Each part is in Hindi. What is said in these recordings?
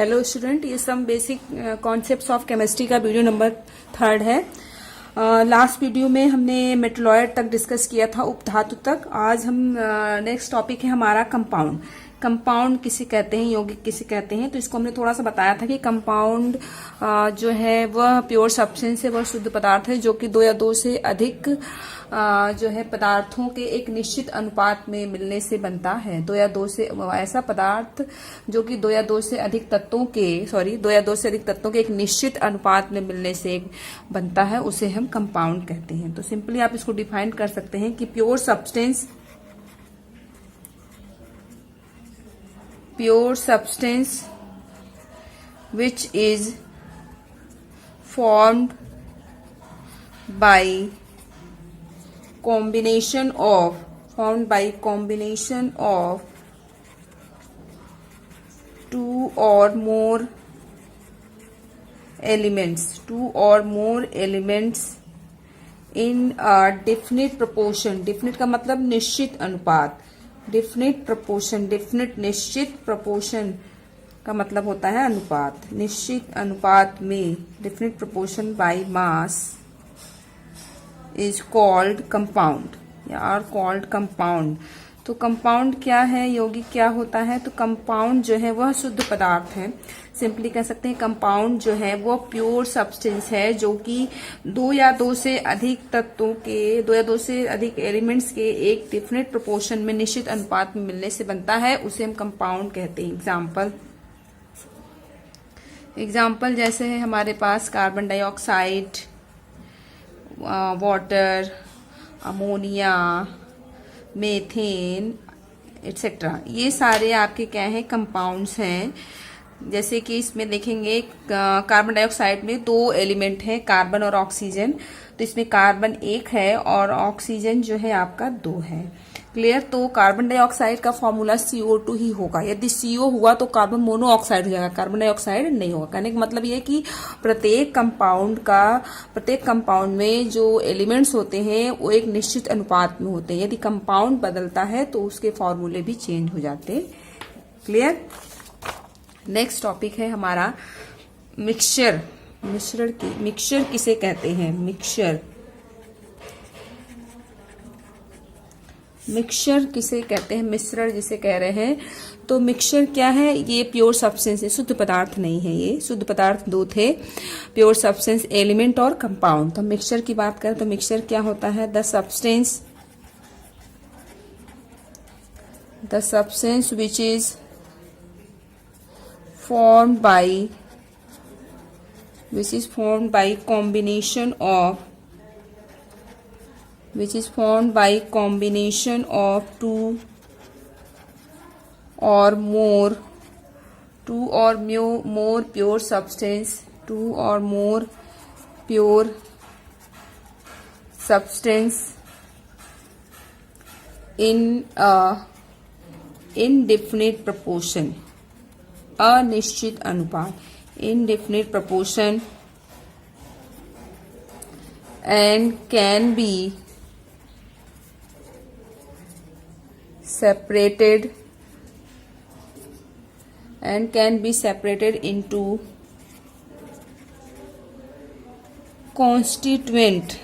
हेलो स्टूडेंट, ये some basic concepts of chemistry का वीडियो नंबर 3 है। लास्ट वीडियो में हमने मेटलॉयड तक डिस्कस किया था, उपधातु तक। आज हम नेक्स्ट टॉपिक है हमारा कंपाउंड। कंपाउंड किसे कहते हैं, यौगिक किसे कहते हैं, तो इसको हमने थोड़ा सा बताया था कि कंपाउंड जो है वह प्योर सब्सटेंस है, वह शुद्ध पदार्थ है जो कि 2 या 2 से अधिक जो है पदार्थों के एक निश्चित अनुपात में मिलने से बनता है। 2 या 2 से ऐसा पदार्थ जो कि 2 या 2 से अधिक तत्वों के 2 या 2 से अधिक तत्वों के एक निश्चित अनुपात में मिलने से बनता है, उसे हम कंपाउंड कहते हैं। तो सिंपली आप इसको डिफाइन कर सकते हैं कि pure substance which is formed by combination of two or more elements in a definite proportion। definite का मतलब निश्चित अनुपात, निश्चित proportion का मतलब होता है अनुपात, निश्चित अनुपात में definite proportion by mass is called compound या are called compound। तो कंपाउंड क्या है, यौगिक क्या होता है? तो कंपाउंड जो है वह शुद्ध पदार्थ है। सिंपली कह सकते हैं कंपाउंड जो है वो प्योर सब्सटेंस है जो कि 2 या 2 से अधिक तत्वों के 2 या 2 से अधिक एलिमेंट्स के एक डेफिनेट प्रोपोर्शन में निश्चित अनुपात में मिलने से बनता है, उसे हम कंपाउंड कहते हैं। एग्जाम्पल जैसे है हमारे पास carbon dioxide, water, ammonia, methane etcetera, ये सारे आपके क्या हैं, कंपाउंड्स हैं। जैसे कि इसमें देखेंगे कार्बन डाइऑक्साइड में 2 एलिमेंट हैं, कार्बन और ऑक्सीजन। तो इसमें कार्बन 1 है और ऑक्सीजन जो है आपका 2 है। क्लियर? तो कार्बन डाइऑक्साइड का फॉर्मूला CO2 ही होगा। यदि CO हुआ तो कार्बन मोनोऑक्साइड हो जाएगा, कार्बन डाइऑक्साइड नहीं होगा। कहने का मतलब ये है कि प्रत्येक कंपाउंड में जो एलिमेंट्स होते हैं वो एक निश्चित अनुपात में होते हैं। यदि कंपाउंड बदलता है तो उसके फॉर्मूले भी चेंज हो जाते हैं। क्लियर? नेक्स्ट टॉपिक है हमारा मिक्सचर। मिक्सचर किसे कहते हैं? मिक्सचर किसे कहते हैं? मिश्रण जिसे कह रहे हैं। तो मिक्सचर क्या है? ये प्योर सब्सटेंस है, शुद्ध पदार्थ नहीं है। ये शुद्ध पदार्थ 2 थे, प्योर सब्सटेंस, एलिमेंट और कंपाउंड। तो मिक्सचर की बात करें तो मिक्सचर क्या होता है? The substance which is formed by combination of two or more pure substance in a indefinite proportion, अनिश्चित अनुपात, indefinite proportion, and can be separated into constituent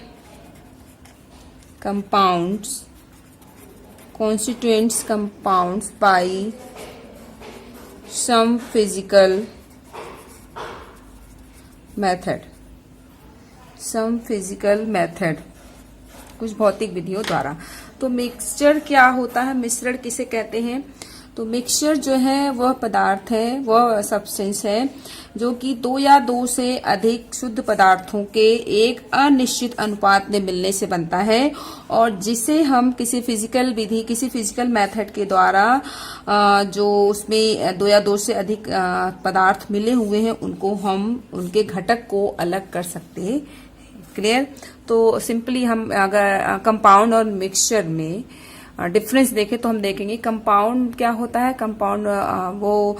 compounds by some physical method, कुछ भौतिक विधियों द्वारा। तो मिक्सचर क्या होता है, मिश्रण किसे कहते हैं? तो मिक्सचर जो है वह पदार्थ है, वह सब्सटेंस है जो कि 2 या 2 से अधिक शुद्ध पदार्थों के एक अनिश्चित अनुपात में मिलने से बनता है, और जिसे हम किसी फिजिकल मेथड के द्वारा जो उसमें 2 या 2 से अधिक पदार्थ मिले हुए हैं उनको हम उनके घटक को अलग कर सकते हैं। क्लियर? तो सिंपली हम अगर कंपाउंड और मिक्सचर में डिफरेंस देखें तो हम देखेंगे कंपाउंड क्या होता है। कंपाउंड वो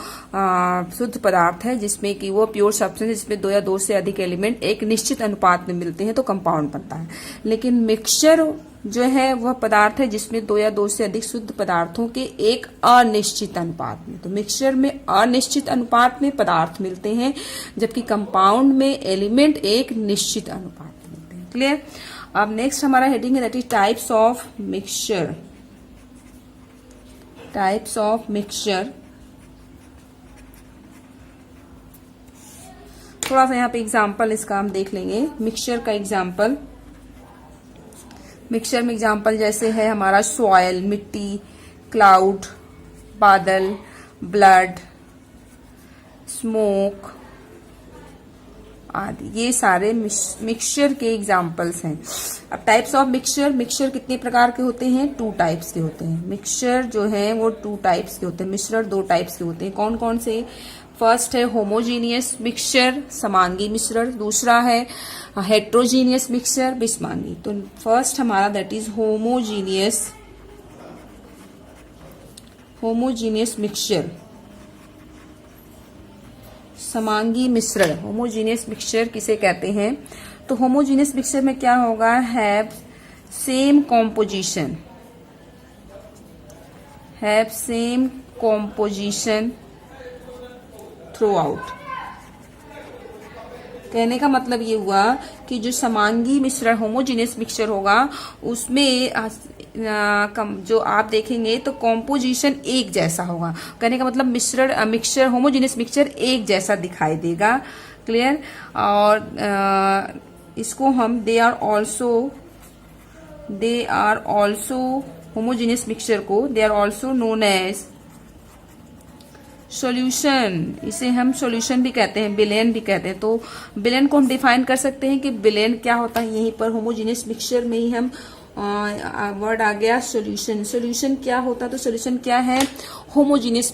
शुद्ध पदार्थ है जिसमें कि वो प्योर सब्सटेंस जिसमें 2 या 2 से अधिक एलिमेंट एक निश्चित अनुपात में मिलते हैं तो कंपाउंड बनता है। लेकिन मिक्सचर जो है वह पदार्थ है जिसमें दो या दो से अधिक शुद्ध पदार्थों के एक अनिश्चित अनुपात में, तो मिक्सचर में अनिश्चित अनुपात में पदार्थ मिलते हैं, जबकि कंपाउंड में एलिमेंट एक निश्चित अनुपात में मिलते हैं। क्लियर। अब नेक्स्ट हमारा हेडिंग है that is types of mixture. Types of mixture. थोड़ा सा यहाँ पे एग्जाम्पल इसका हम देख लेंगे, मिक्सचर का एग्जाम्पल। मिक्सचर में एग्जाम्पल जैसे है हमारा सॉयल मिट्टी, क्लाउड बादल, ब्लड, स्मोक आदि, ये सारे मिक्सचर के एग्जाम्पल्स हैं। अब टाइप्स ऑफ मिक्सचर, मिक्सचर कितने प्रकार के होते हैं? 2 टाइप्स के होते हैं। मिक्सचर जो है वो 2 टाइप्स के होते हैं, मिश्रण 2 टाइप्स के होते हैं। कौन कौन से? फर्स्ट है होमोजीनियस मिक्सचर, समांगी मिश्रण। दूसरा है हेट्रोजीनियस मिक्सचर, विषमांगी। तो फर्स्ट हमारा दैट इज होमोजीनियस मिक्सचर, समांगी मिश्रण। होमोजीनियस मिक्सचर किसे कहते हैं? तो होमोजीनियस मिक्सचर में क्या होगा? Have same composition throughout. कहने का मतलब ये हुआ कि जो समांगी मिश्रण होमोजीनियस मिक्सचर होगा उसमें जो आप देखेंगे तो कॉम्पोजिशन एक जैसा होगा। कहने का मतलब मिक्सचर होमोजीनियस मिक्सचर एक जैसा दिखाई देगा। क्लियर। और इसको हम they are also homogeneous mixture को they are also known as solution. इसे हम सॉल्यूशन भी कहते हैं, विलेन भी कहते हैं। तो विलेन को हम डिफाइन कर सकते हैं कि विलेन क्या होता है। यहीं पर होमोजीनियस मिक्सचर में ही हम वर्ड आ गया सॉल्यूशन। सॉल्यूशन क्या होता है? तो सॉल्यूशन क्या है? होमोजीनियस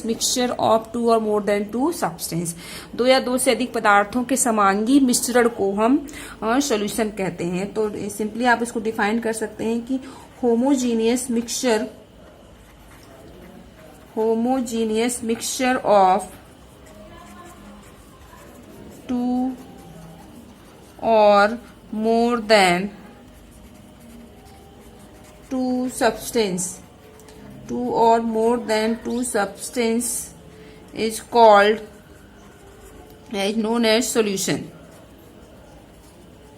मिक्सचर ऑफ 2 और मोर देन 2 सब्सटेंस। 2 या 2 से अधिक पदार्थों के समांगी मिश्रण को हम सॉल्यूशन कहते हैं। तो सिंपली आप इसको डिफाइन कर सकते हैं कि होमोजीनियस मिक्सचर ऑफ 2 और more than 2 substance is known as solution।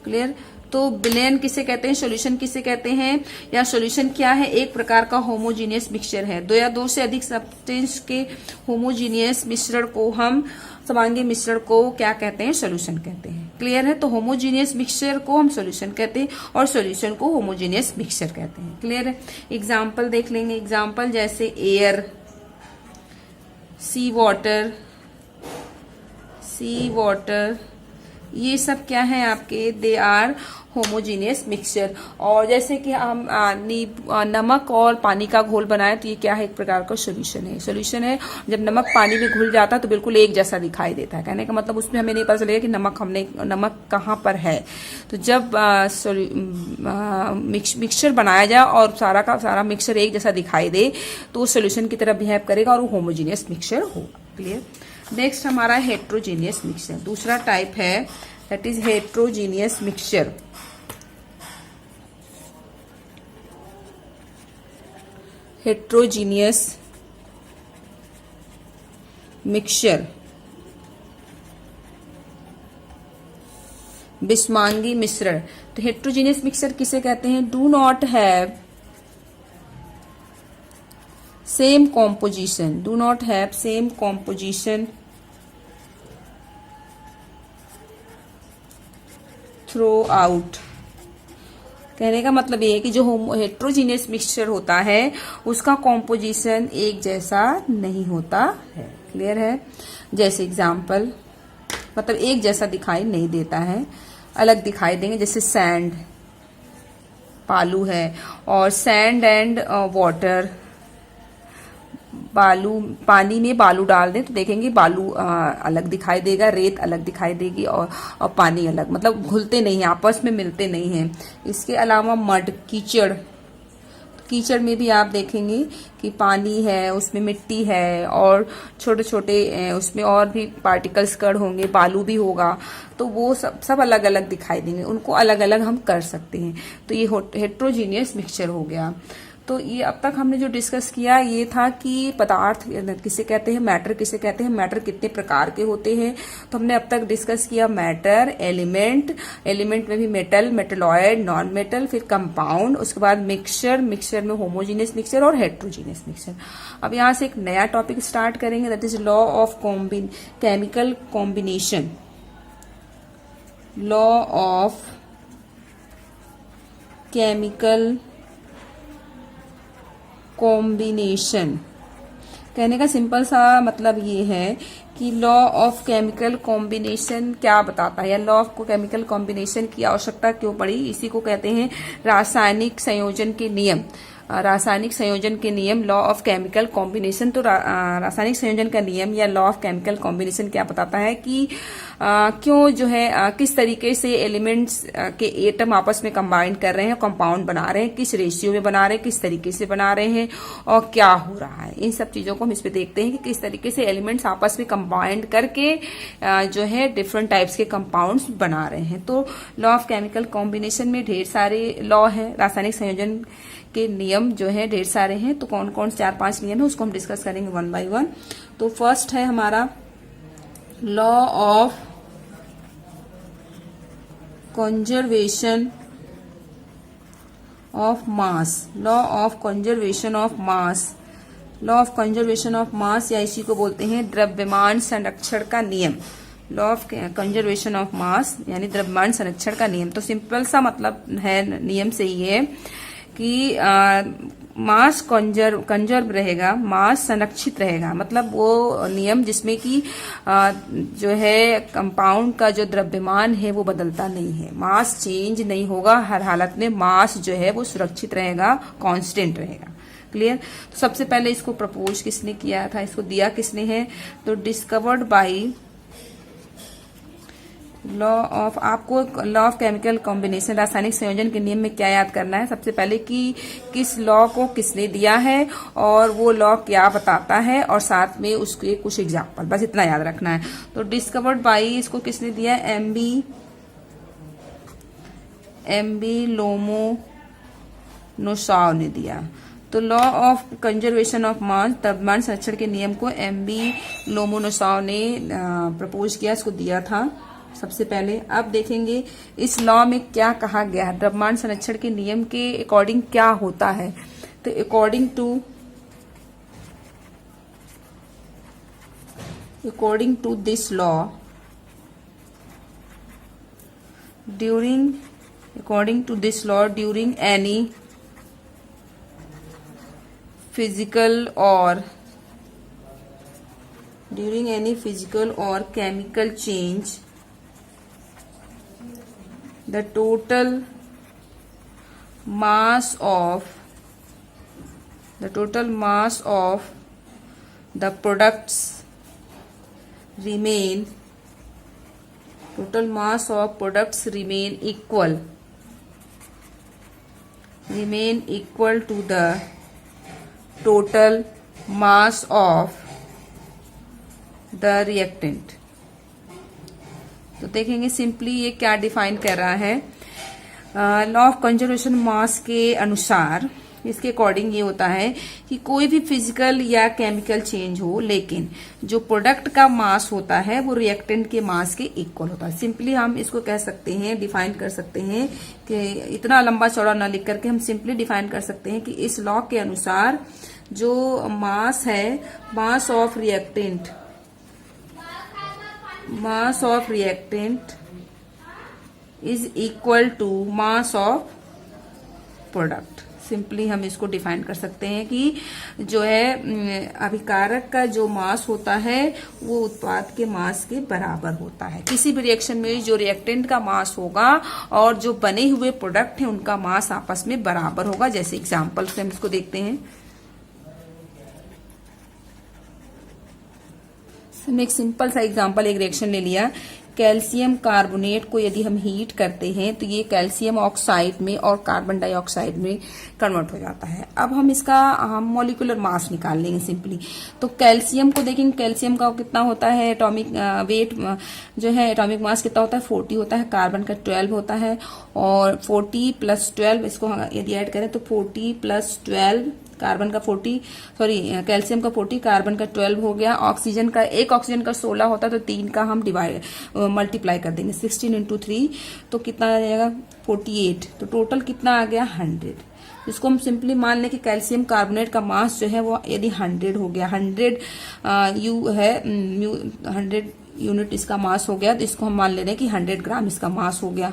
Clear. तो विलेन किसे कहते हैं? सॉल्यूशन किसे कहते हैं? या सॉल्यूशन क्या है? एक प्रकार का होमोजीनियस मिक्सचर है। 2 या 2 से अधिक सब्सटेंस के होमोजीनियस मिश्रण को हम समांगी मिश्रण को क्या कहते हैं? सॉल्यूशन कहते हैं। क्लियर है। तो होमोजीनियस मिक्सचर को हम सॉल्यूशन कहते हैं और सॉल्यूशन को होमोजीनियस मिक्सचर कहते हैं। क्लियर है। एग्जाम्पल देख लेंगे। एग्जाम्पल जैसे एयर, सी वाटर, ये सब क्या है आपके? They are homogeneous mixture. और जैसे कि हम नमक और पानी का घोल बनाए तो ये क्या है? एक प्रकार का सॉल्यूशन है। जब नमक पानी में घुल जाता है तो बिल्कुल एक जैसा दिखाई देता है। कहने का मतलब उसमें हमें नहीं पता चलेगा कि नमक कहाँ पर है। तो जब मिक्सचर बनाया जाए और सारा का सारा मिक्सचर एक जैसा दिखाई दे तो वो सॉल्यूशन की तरह बिहेव करेगा और वो होमोजीनियस मिक्सचर होगा। क्लियर। नेक्स्ट हमारा हेट्रोजीनियस मिक्सचर, दूसरा टाइप है that is heterogeneous mixture. Heterogeneous mixture, विषमांगी मिश्रण। तो हेट्रोजीनियस मिक्सचर किसे कहते हैं? Do not have same composition throughout. कहने का मतलब ये है कि जो हेट्रोजीनियस मिक्सचर होता है उसका कॉम्पोजिशन एक जैसा नहीं होता है। क्लियर है। जैसे एग्जाम्पल मतलब एक जैसा दिखाई नहीं देता है, अलग दिखाई देंगे। जैसे सैंड, बालू है, और सैंड एंड वाटर, पानी में बालू डाल दें तो देखेंगे बालू अलग दिखाई देगा, रेत अलग दिखाई देगी और पानी अलग, मतलब घुलते नहीं हैं, आपस में मिलते नहीं हैं। इसके अलावा मड, कीचड़, कीचड़ में भी आप देखेंगे कि पानी है, उसमें मिट्टी है और छोटे छोटे उसमें और भी पार्टिकल्स कण होंगे, बालू भी होगा, तो वो सब अलग अलग दिखाई देंगे, उनको अलग अलग हम कर सकते हैं। तो ये हेट्रोजीनियस मिक्सचर हो गया। तो ये अब तक हमने जो डिस्कस किया ये था कि पदार्थ किसे कहते हैं, मैटर किसे कहते हैं, मैटर कितने प्रकार के होते हैं। तो हमने अब तक डिस्कस किया मैटर, एलिमेंट, एलिमेंट में भी मेटल, मेटलॉयड, नॉन मेटल, फिर कंपाउंड, उसके बाद मिक्सचर, मिक्सचर में होमोजीनियस मिक्सचर और हेट्रोजीनियस मिक्सचर। अब यहाँ से एक नया टॉपिक स्टार्ट करेंगे, that is law of chemical combination. Law of chemical combination कहने का सिंपल सा मतलब ये है कि लॉ ऑफ केमिकल कॉम्बिनेशन क्या बताता है, या लॉ ऑफ केमिकल कॉम्बिनेशन की आवश्यकता क्यों पड़ी। इसी को कहते हैं रासायनिक संयोजन के नियम। रासायनिक संयोजन के नियम, लॉ ऑफ केमिकल कॉम्बिनेशन। तो रासायनिक संयोजन का नियम या लॉ ऑफ केमिकल कॉम्बिनेशन क्या बताता है कि क्यों जो है किस तरीके से एलिमेंट्स के एटम आपस में कंबाइन कर रहे हैं, कंपाउंड बना रहे हैं, किस रेशियो में बना रहे हैं, किस तरीके से बना रहे हैं और क्या हो रहा है। इन सब चीजों को हम इस पे देखते हैं कि किस तरीके से एलिमेंट्स आपस में कंबाइंड करके जो है डिफरेंट टाइप्स के कंपाउंड्स बना रहे हैं। तो लॉ ऑफ केमिकल कॉम्बिनेशन में ढेर सारे लॉ है, रासायनिक संयोजन के नियम जो है ढेर सारे हैं। तो कौन कौन 4-5 नियम है उसको हम डिस्कस करेंगे वन बाय वन। तो फर्स्ट है हमारा law of conservation of mass. Law of conservation of mass, law of conservation of mass या इसी को बोलते हैं द्रव्यमान संरक्षण का नियम। Law of conservation of mass यानी द्रव्यमान संरक्षण का नियम। तो सिंपल सा मतलब है नियम से ये कि मास कंजर्व रहेगा, मास संरक्षित रहेगा। मतलब वो नियम जिसमें कि जो है कंपाउंड का जो द्रव्यमान है वो बदलता नहीं है, मास चेंज नहीं होगा, हर हालत में मास जो है वो सुरक्षित रहेगा, कांस्टेंट रहेगा। क्लियर। तो सबसे पहले इसको प्रपोज किसने किया था, इसको दिया किसने है, तो डिस्कवर्ड बाई लॉ ऑफ, आपको लॉ ऑफ केमिकल कॉम्बिनेशन रासायनिक संयोजन के नियम में क्या याद करना है, सबसे पहले कि किस लॉ को किसने दिया है और वो लॉ क्या बताता है और साथ में उसके कुछ एग्जाम्पल, बस इतना याद रखना है। तो डिस्कवर्ड बाई इसको किसने दिया, एमबी लोमोनोसाव ने दिया। तो law of conservation of mass, द्रव्यमान संरक्षण के नियम को एमबी लोमोनोसाव ने प्रपोज किया, इसको दिया था सबसे पहले। अब देखेंगे इस लॉ में क्या कहा गया है, द्रव्यमान संरक्षण के नियम के अकॉर्डिंग क्या होता है। तो according to this law, during any physical और chemical change, the total mass of the products remain equal to the total mass of the reactant। तो देखेंगे सिंपली ये क्या डिफाइन कर रहा है। लॉ ऑफ कंजर्वेशन मास के अनुसार, इसके अकॉर्डिंग ये होता है कि कोई भी फिजिकल या केमिकल चेंज हो, लेकिन जो प्रोडक्ट का मास होता है वो रिएक्टेंट के मास के इक्वल होता है। सिंपली हम इसको कह सकते हैं, डिफाइन कर सकते हैं कि इतना लंबा चौड़ा ना लिख करके हम सिंपली डिफाइन कर सकते हैं कि इस लॉ के अनुसार जो मास है, mass of reactant is equal to mass of product. Simply हम इसको डिफाइन कर सकते हैं कि जो है अभिकारक का जो मास होता है वो उत्पाद के मास के बराबर होता है। किसी भी रिएक्शन में जो रिएक्टेंट का मास होगा और जो बने हुए प्रोडक्ट हैं उनका मास आपस में बराबर होगा। जैसे एग्जाम्पल से हम इसको देखते हैं। हमने एक सिंपल सा एग्जांपल, एक रिएक्शन ले लिया, कैल्शियम कार्बोनेट को यदि हम हीट करते हैं तो ये कैल्शियम ऑक्साइड में और कार्बन डाइऑक्साइड में कन्वर्ट हो जाता है। अब हम मॉलिक्यूलर मास निकाल लेंगे सिंपली। तो कैल्शियम को देखेंगे, कैल्शियम का कितना होता है एटॉमिक वेट जो है, एटॉमिक मास कितना होता है 40 होता है, कार्बन का 12 होता है, और 40 + 12 इसको यदि ऐड करें तो 40 + 12 कार्बन का 40 कैल्शियम का 40 कार्बन का 12 हो गया। ऑक्सीजन का 16 होता है तो 3 का हम मल्टीप्लाई कर देंगे 16 × 3 तो कितना आ जाएगा 48। तो टोटल कितना आ गया 100। इसको हम सिंपली मान लें कि कैल्शियम कार्बोनेट का मास जो है वो यदि 100 हो गया, 100 यूनिट इसका मास हो गया, तो इसको हम मान ले रहे हैं कि 100 ग्राम इसका मास हो गया।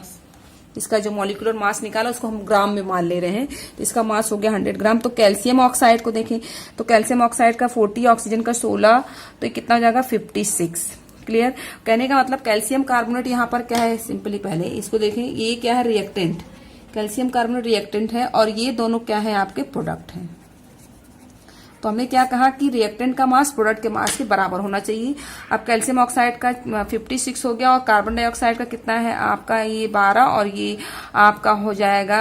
इसका जो मॉलिक्यूलर मास निकाला उसको हम ग्राम में मान ले रहे हैं, तो इसका मास हो गया 100 ग्राम। तो कैल्शियम ऑक्साइड को देखें तो कैल्शियम ऑक्साइड का 40, ऑक्सीजन का 16, तो ये कितना हो जाएगा 56। क्लियर? कहने का मतलब कैल्शियम कार्बोनेट यहाँ पर क्या है, सिंपली पहले इसको देखें, ये क्या है रिएक्टेंट, कैल्शियम कार्बोनेट रिएक्टेंट है और ये दोनों क्या है आपके प्रोडक्ट हैं। तो हमने क्या कहा कि रिएक्टेंट का मास प्रोडक्ट के मास के बराबर होना चाहिए। अब कैल्शियम ऑक्साइड का 56 हो गया और कार्बन डाइऑक्साइड का कितना है आपका ये 12 और ये आपका हो जाएगा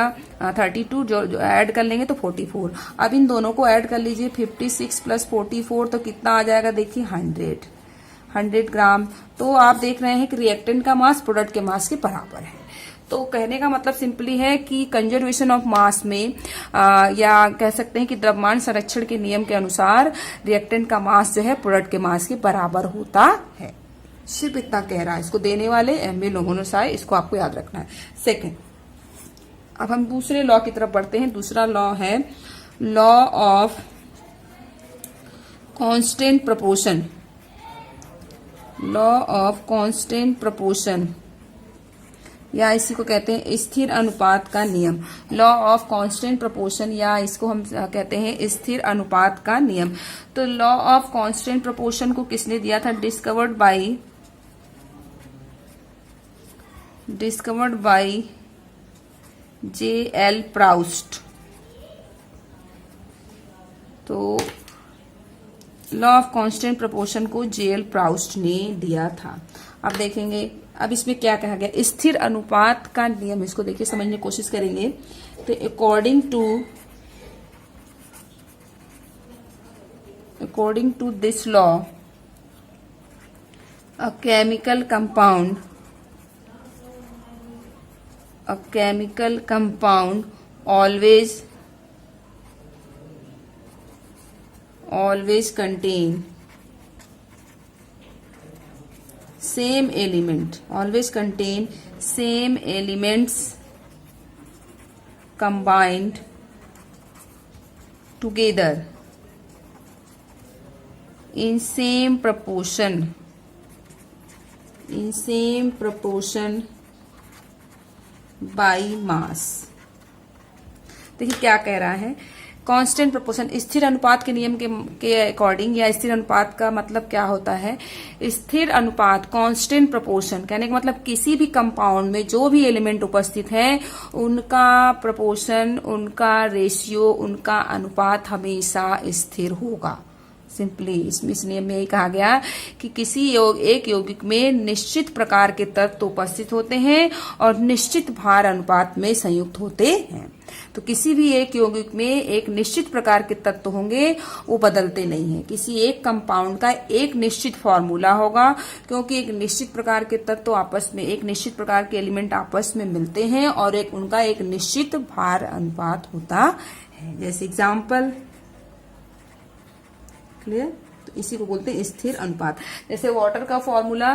32, जो ऐड कर लेंगे तो 44। अब इन दोनों को ऐड कर लीजिए 56 + 44 तो कितना आ जाएगा देखिए 100 ग्राम। तो आप देख रहे हैं कि रिएक्टेंट का मास प्रोडक्ट के मास के बराबर है। तो कहने का मतलब सिंपली है कि कंजर्वेशन ऑफ मास में या कह सकते हैं कि द्रव्यमान संरक्षण के नियम के अनुसार रिएक्टेंट का मास जो है प्रोडक्ट के मास के बराबर होता है। सिर्फ इतना कह रहा है, इसको देने वाले एमए लोमोनोसाई, इसको आपको याद रखना है। सेकंड, अब हम दूसरे लॉ की तरफ बढ़ते हैं। दूसरा लॉ है law of constant proportion. Law of constant proportion या इसी को कहते हैं स्थिर अनुपात का नियम। लॉ ऑफ कांस्टेंट प्रोपोर्शन या इसको हम कहते हैं स्थिर अनुपात का नियम। तो लॉ ऑफ कांस्टेंट प्रोपोर्शन को किसने दिया था, डिस्कवर्ड बाय J.L. प्राउस्ट। तो लॉ ऑफ कांस्टेंट प्रोपोर्शन को J.L. प्राउस्ट ने दिया था। अब देखेंगे अब इसमें क्या कहा गया, स्थिर अनुपात का नियम। इसको देखिए समझने की कोशिश करेंगे। तो according to this law a chemical compound always contain same elements combined together in same proportion by mass। देखिए क्या कह रहा है, कांस्टेंट प्रोपोर्शन स्थिर अनुपात के नियम के अकॉर्डिंग, या स्थिर अनुपात का मतलब क्या होता है, स्थिर अनुपात कांस्टेंट प्रोपोर्शन कहने का मतलब किसी भी कंपाउंड में जो भी एलिमेंट उपस्थित है उनका प्रोपोर्शन, उनका रेशियो, उनका अनुपात हमेशा स्थिर होगा। सिंपली इस नियम में यही कहा गया कि किसी एक यौगिक में निश्चित प्रकार के तत्व उपस्थित होते हैं और निश्चित भार अनुपात में संयुक्त होते हैं। तो किसी भी एक यौगिक में एक निश्चित प्रकार के तत्व होंगे, वो बदलते नहीं है। किसी एक कंपाउंड का एक निश्चित फॉर्मूला होगा, क्योंकि एक निश्चित प्रकार के तत्व आपस में, एक निश्चित प्रकार के एलिमेंट आपस में मिलते हैं और उनका एक निश्चित भार अनुपात होता है। जैसे एग्जाम्पल, क्लियर? तो इसी को बोलते हैं स्थिर अनुपात। जैसे वाटर का फॉर्मूला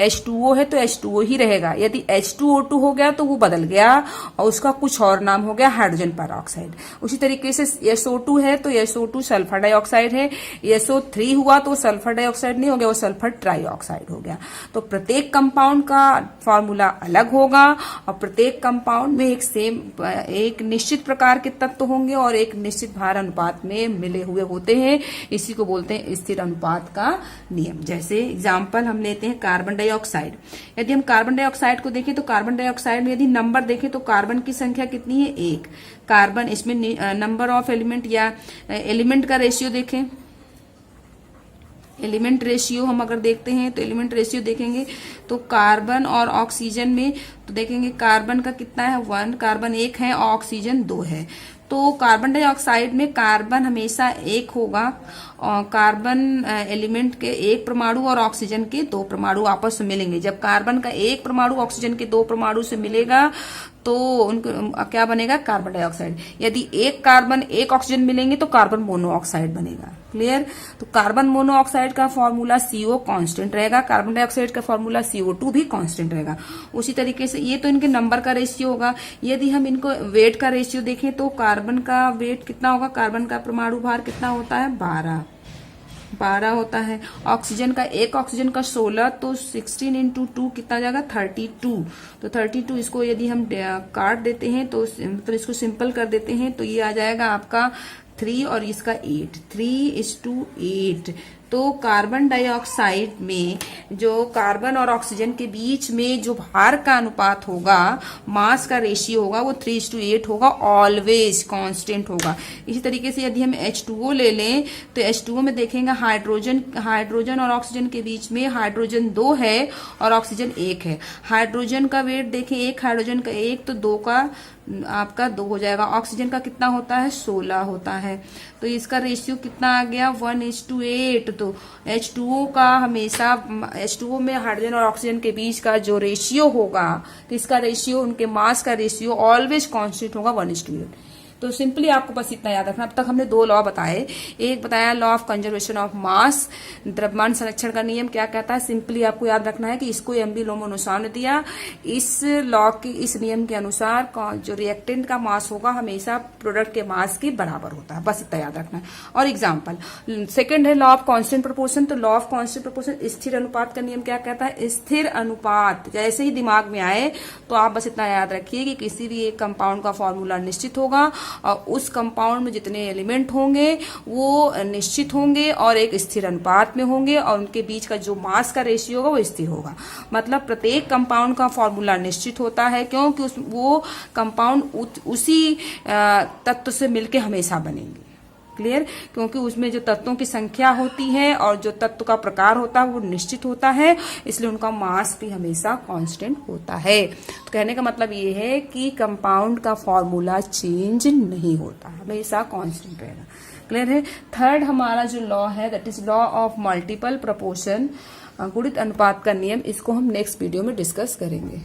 H2O है तो H2O ही रहेगा। यदि H2O2 हो गया तो वो बदल गया और उसका कुछ और नाम हो गया हाइड्रोजन पेरोक्साइड। उसी तरीके से SO2 है तो SO2 सल्फर डाइऑक्साइड है। SO3 हुआ तो सल्फर डाइऑक्साइड नहीं हो गया, वो सल्फर ट्राइऑक्साइड हो गया। तो प्रत्येक कंपाउंड का फॉर्मूला अलग होगा और प्रत्येक कंपाउंड में एक निश्चित प्रकार के तत्व होंगे और एक निश्चित भार अनुपात में मिले हुए होते हैं। इसी को बोलते हैं स्थिर अनुपात का नियम। जैसे एग्जाम्पल हम लेते हैं कार्बन डाइऑक्साइड। यदि हम कार्बन डाइऑक्साइड को देखें तो कार्बन डाइऑक्साइड में यदि नंबर देखें तो कार्बन की संख्या कितनी है, 1। कार्बन, इसमें नंबर ऑफ एलिमेंट या एलिमेंट का रेशियो देखें एलिमेंट रेशियो हम अगर देखते हैं तो एलिमेंट रेशियो देखेंगे तो कार्बन और ऑक्सीजन में तो देखेंगे कार्बन का कितना है 1, कार्बन 1 है और ऑक्सीजन 2 है। तो कार्बन डाइऑक्साइड में कार्बन हमेशा 1 होगा और कार्बन एलिमेंट के 1 परमाणु और ऑक्सीजन के 2 परमाणु आपस में मिलेंगे। जब कार्बन का 1 परमाणु ऑक्सीजन के 2 परमाणु से मिलेगा तो उनको क्या बनेगा, कार्बन डाइऑक्साइड। यदि 1 कार्बन 1 ऑक्सीजन मिलेंगे तो कार्बन मोनोऑक्साइड बनेगा। क्लियर। तो कार्बन मोनोऑक्साइड का फॉर्मूला CO कांस्टेंट रहेगा, कार्बन डाइऑक्साइड का फॉर्मूला CO2 भी कांस्टेंट रहेगा। उसी तरीके से ये तो इनके नंबर का रेशियो होगा। यदि हम इनको वेट का रेशियो देखें तो कार्बन का वेट कितना होगा, कार्बन का परमाणु भार कितना होता है 12 होता है। ऑक्सीजन का 1 ऑक्सीजन का 16, तो 16 इंटू 2 कितना जाएगा 32। तो 32 इसको यदि हम काट देते हैं तो मतलब इसको सिंपल कर देते हैं तो ये आ जाएगा आपका 3 और इसका 8, 3:8। तो कार्बन डाइऑक्साइड में जो कार्बन और ऑक्सीजन के बीच में जो भार का अनुपात होगा, मास का रेशियो होगा, वो 3:8 होगा, ऑलवेज कांस्टेंट होगा। इसी तरीके से यदि हम H2O ले लें तो H2O में देखेंगे हाइड्रोजन और ऑक्सीजन के बीच में हाइड्रोजन 2 है और ऑक्सीजन 1 है। हाइड्रोजन का वेट देखें, 1 हाइड्रोजन का 1 तो 2 का आपका 2 हो जाएगा। ऑक्सीजन का कितना होता है 16 होता है। तो इसका रेशियो कितना आ गया 1:8। तो H2O का हमेशा H2O में हाइड्रोजन और ऑक्सीजन के बीच का जो रेशियो होगा, तो इसका रेशियो उनके मास का रेशियो ऑलवेज कांस्टेंट होगा 1:8। तो सिंपली आपको बस इतना याद रखना। अब तक हमने 2 लॉ बताए। एक बताया law of conservation of mass, द्रव्यमान संरक्षण का नियम क्या कहता है। सिंपली आपको याद रखना है कि इसको एमबी लोमोनोसार ने दिया। इस लॉ के इस नियम के अनुसार जो रिएक्टेंट का मास होगा हमेशा प्रोडक्ट के मास के बराबर होता है। बस इतना याद रखना है। और एग्जाम्पल सेकेंड है लॉ ऑफ कांस्टेंट प्रोपोर्शन। तो लॉ ऑफ कांस्टेंट प्रोपोर्शन स्थिर अनुपात का नियम क्या कहता है। स्थिर अनुपात जैसे ही दिमाग में आए तो आप बस इतना याद रखिए कि किसी भी एक कंपाउंड का फॉर्मूला निश्चित होगा और उस कंपाउंड में जितने एलिमेंट होंगे वो निश्चित होंगे और एक स्थिर अनुपात में होंगे और उनके बीच का जो मास का रेशियो होगा वो स्थिर होगा। मतलब प्रत्येक कंपाउंड का फॉर्मूला निश्चित होता है क्योंकि वो कंपाउंड उसी तत्व से मिलके हमेशा बनेंगे। क्लियर। क्योंकि उसमें जो तत्वों की संख्या होती है और जो तत्व का प्रकार होता है वो निश्चित होता है, इसलिए उनका मास भी हमेशा कांस्टेंट होता है। तो कहने का मतलब ये है कि कंपाउंड का फॉर्मूला चेंज नहीं होता, हमेशा कांस्टेंट रहेगा। क्लियर है। थर्ड हमारा जो लॉ है that is law of multiple proportion, गुणित अनुपात का नियम, इसको हम नेक्स्ट वीडियो में डिस्कस करेंगे।